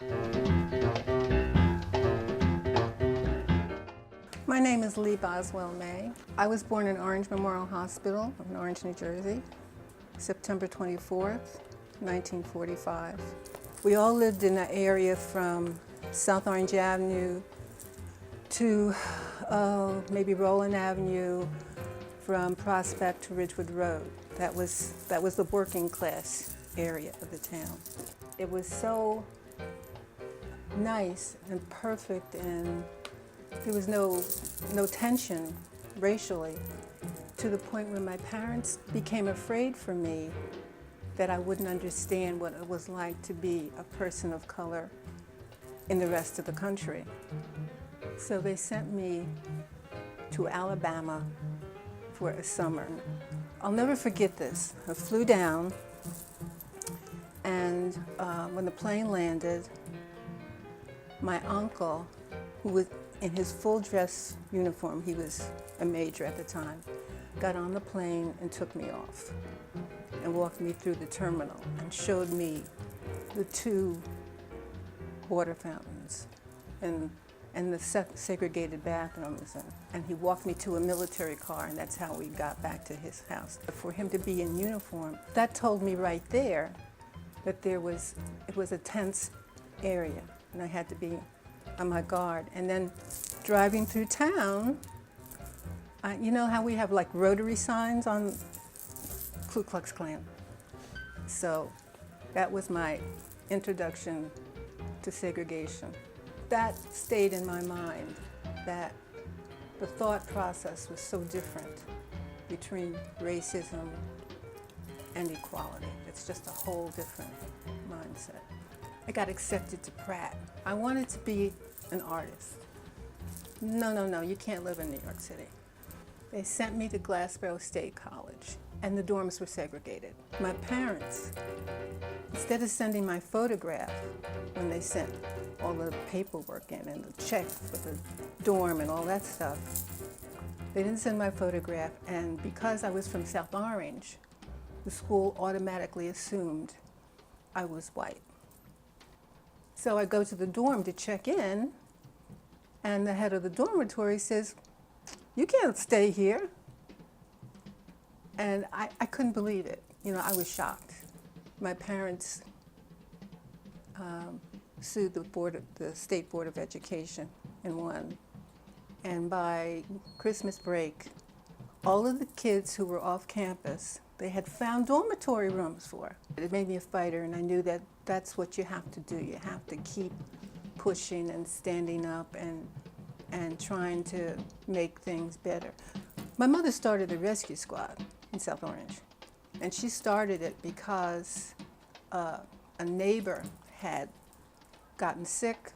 My name is Lee Boswell May. I was born in Orange Memorial Hospital in Orange, New Jersey, September 24th, 1945. We all lived in the area from South Orange Avenue to maybe Roland Avenue, from Prospect to Ridgewood Road. That was the working class area of the town. It was so nice and perfect, and there was no tension racially, to the point where my parents became afraid for me that I wouldn't understand what it was like to be a person of color in the rest of the country. So they sent me to Alabama for a summer. I'll never forget this. I flew down, and when the plane landed, my uncle, who was in his full dress uniform, he was a major at the time, got on the plane and took me off and walked me through the terminal and showed me the two water fountains and the segregated bathrooms, and he walked me to a military car, and that's how we got back to his house. For him to be in uniform, that told me right there that it was a tense area, and I had to be on my guard. And then driving through town, you know how we have like rotary signs on Ku Klux Klan? So that was my introduction to segregation. That stayed in my mind, that the thought process was so different between racism and equality. It's just a whole different mindset. I got accepted to Pratt. I wanted to be an artist. No, you can't live in New York City. They sent me to Glassboro State College, and the dorms were segregated. My parents, instead of sending my photograph when they sent all the paperwork in and the check for the dorm and all that stuff, they didn't send my photograph, and because I was from South Orange, the school automatically assumed I was white. So I go to the dorm to check in, and the head of the dormitory says, "You can't stay here." And I couldn't believe it. You know, I was shocked. My parents sued the State Board of Education and won. And by Christmas break, all of the kids who were off campus, they had found dormitory rooms for. It made me a fighter, and I knew that that's what you have to do. You have to keep pushing and standing up and trying to make things better. My mother started a rescue squad in South Orange, and she started it because a neighbor had gotten sick.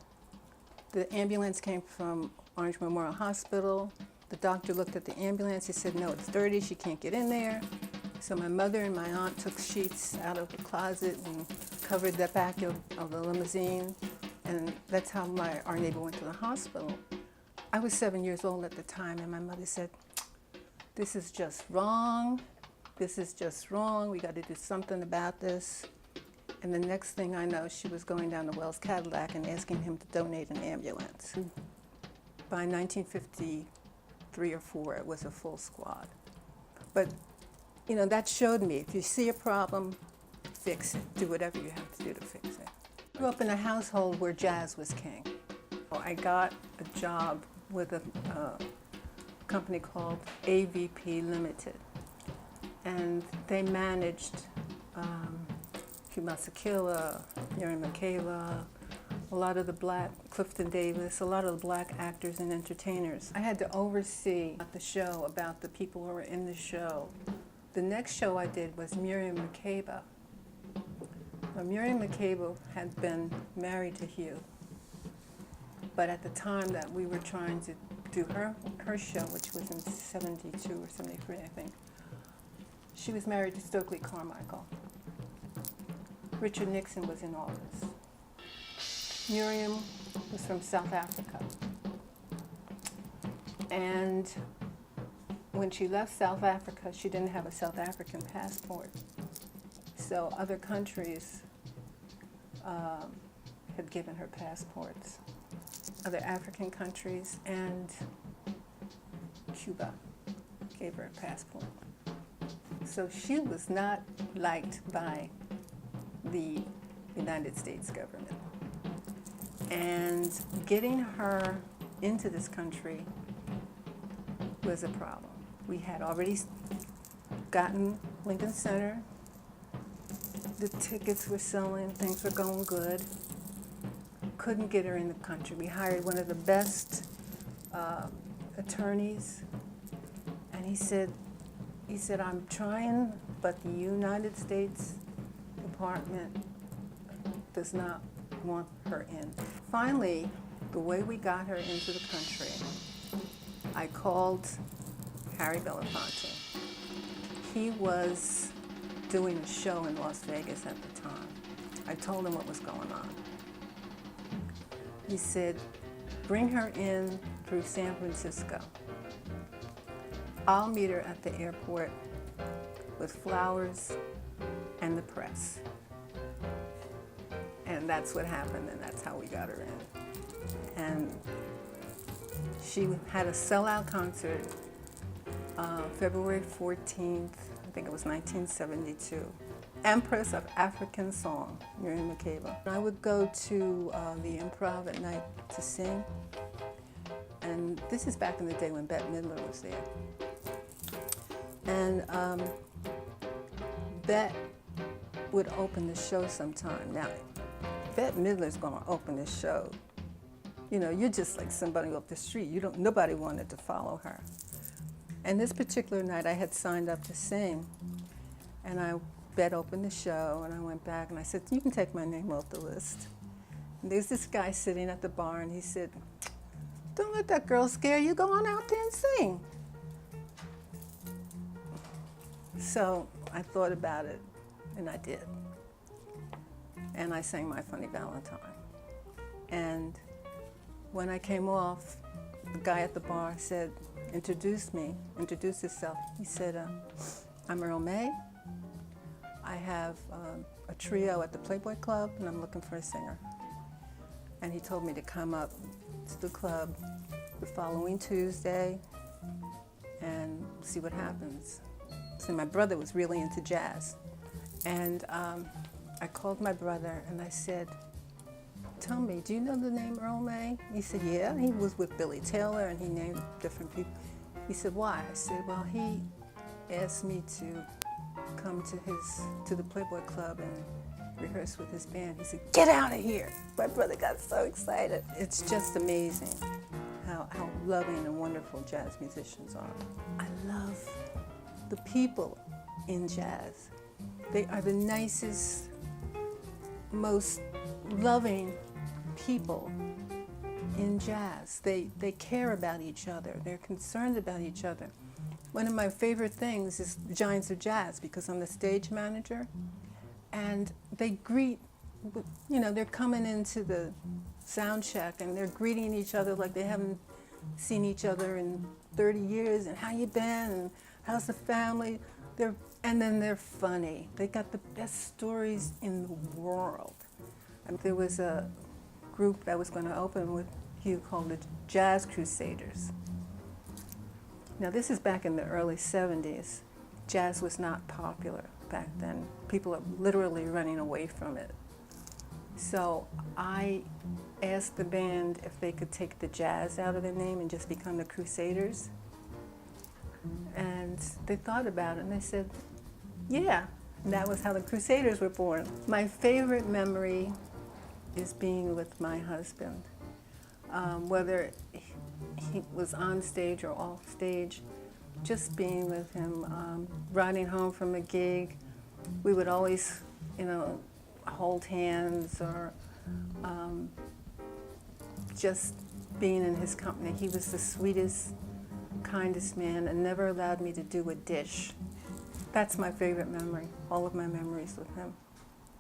The ambulance came from Orange Memorial Hospital. The doctor looked at the ambulance. He said, "No, it's dirty. She can't get in there." So my mother and my aunt took sheets out of the closet and covered the back of the limousine, and that's how our neighbor went to the hospital. I was 7 years old at the time, and my mother said, "This is just wrong. This is just wrong. We got to do something about this." And the next thing I know, she was going down to Wells Cadillac and asking him to donate an ambulance. By 1953 or 4, it was a full squad. But, you know, that showed me, if you see a problem, fix it. Do whatever you have to do to fix it. I grew up in a household where jazz was king. I got a job with a company called AVP Limited, and they managed Hugh Masekela, Miriam Makeba, a lot of the black, Clifton Davis, a lot of the black actors and entertainers. I had to oversee the show about the people who were in the show. The next show I did was Miriam Makeba. Now, Miriam Makeba had been married to Hugh, but at the time that we were trying to do her show, which was in 72 or 73, I think, she was married to Stokely Carmichael. Richard Nixon was in office. Miriam was from South Africa. And when she left South Africa, she didn't have a South African passport. So other countries had given her passports, other African countries, and Cuba gave her a passport. So she was not liked by the United States government. And getting her into this country was a problem. We had already gotten Lincoln Center. The tickets were selling, things were going good. Couldn't get her in the country. We hired one of the best attorneys, and he said, I'm trying, but the United States Department does not want her in. Finally, the way we got her into the country, I called Harry Belafonte. He was doing a show in Las Vegas at the time. I told him what was going on. He said, bring her in through San Francisco. I'll meet her at the airport with flowers and the press. And that's what happened, and that's how we got her in. And she had a sellout concert February 14th, I think it was 1972. Empress of African Song, Miriam Makeba. I would go to the Improv at night to sing. And this is back in the day when Bette Midler was there. And Bette would open the show sometime. Now, Bette Midler's gonna open the show. You know, you're just like somebody up the street. Nobody wanted to follow her. And this particular night I had signed up to sing. And Bette opened the show, and I went back and I said, you can take my name off the list. And there's this guy sitting at the bar, and he said, don't let that girl scare you, go on out there and sing. So I thought about it, and I did. And I sang My Funny Valentine. And when I came off, the guy at the bar said, introduce himself. He said, I'm Earl May. I have a trio at the Playboy Club, and I'm looking for a singer. And he told me to come up to the club the following Tuesday and see what happens. So my brother was really into jazz. And I called my brother and I said, tell me, do you know the name Earl May? He said, yeah. He was with Billy Taylor and he named different people. He said, why? I said, well, he asked me to come to the Playboy Club and rehearse with his band. He said, get out of here. My brother got so excited. It's just amazing how loving and wonderful jazz musicians are. I love the people in jazz. They are the nicest, most loving people in jazz. They care about each other. They're concerned about each other. One of my favorite things is Giants of Jazz, because I'm the stage manager, and they greet, you know, they're coming into the sound check and they're greeting each other like they haven't seen each other in 30 years, and how you been, and how's the family? And then they're funny. They got the best stories in the world. And there was a group that was going to open with Hugh called the Jazz Crusaders. Now this is back in the early 70s. Jazz was not popular back then. People are literally running away from it. So I asked the band if they could take the jazz out of their name and just become the Crusaders. And they thought about it and they said, yeah. And that was how the Crusaders were born. My favorite memory is being with my husband. Whether he was on stage or off stage, just being with him, riding home from a gig, we would always, you know, hold hands, or just being in his company. He was the sweetest, kindest man, and never allowed me to do a dish. That's my favorite memory, all of my memories with him.